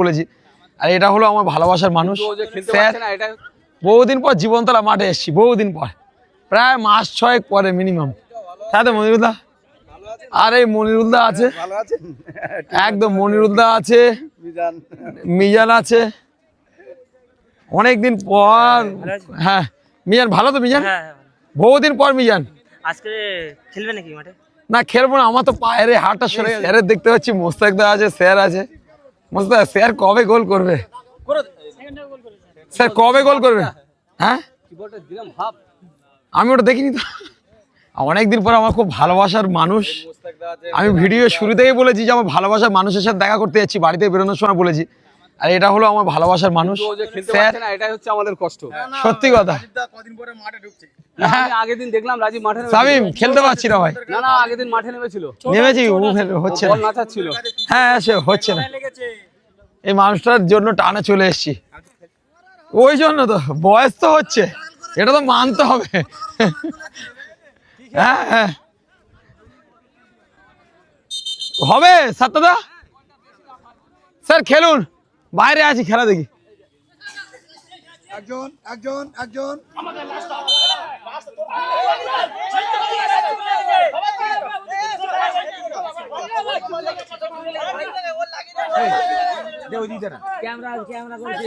বলেছি। আর এটা হলো আমার ভালোবাসার মানুষ স্যার। বহুদিন পর জীবনতলা মাঠে এসেছি, বহুদিন পর, প্রায় মাস 6 পরে মিনিমাম। তাই তো মনিরুল্লাহ? আরে মনিরুল্লাহ আছে, একদম মনিরুল্লাহ আছে, মিজান আছে, অনেকদিন পর। হ্যাঁ মিজান ভালো তো? মিজান বহুদিন পর। মিজান আজকে খেলবে নাকি মাঠে? না খেলবো না, আমার তো পায়ের হাড়টা সরে গেছে। স্যারের দেখতে পাচ্ছি, মোস্তাক দা আছে, স্যার আছে। মোস্তাক স্যার কবে গোল করবে? স্যার কবে গোল করবে? হ্যাঁ আমি ওটা দেখিনি তো। অনেকদিন পর আমার খুব ভালোবাসার মানুষ। আমি ভিডিও শুরু থেকেই বলেছি যে আমার ভালোবাসার মানুষের সাথে দেখা করতে যাচ্ছি, বাড়িতে বেরোনোর সময় বলেছি। আর এটা হলো আমার ভালোবাসার মানুষ স্যার। এটাই হচ্ছে আমাদের কষ্ট, সত্যি কথা। কদিন পরে মাঠে ঢুকছে। আগের দিন দেখলাম রাজীব মাঠে সামিম খেলতে পারছি না ভাই। না আগের দিন মাঠে নেমেছিল, নেমেছি, হচ্ছে না। বল নাচাচ্ছিল। হ্যাঁ সে হচ্ছে না, এই মানুষটার জন্য টানে চলে এসেছি। ওই জন্য তো বয়স তো হচ্ছে, এটা তো মানতে হবে। হ্যাঁ হ্যাঁ হবে সাত্তাদা। স্যার খেলুন, বাইরে আছি, খেলা দেখি। একজন একজন একজন ক্যামেরা করছি।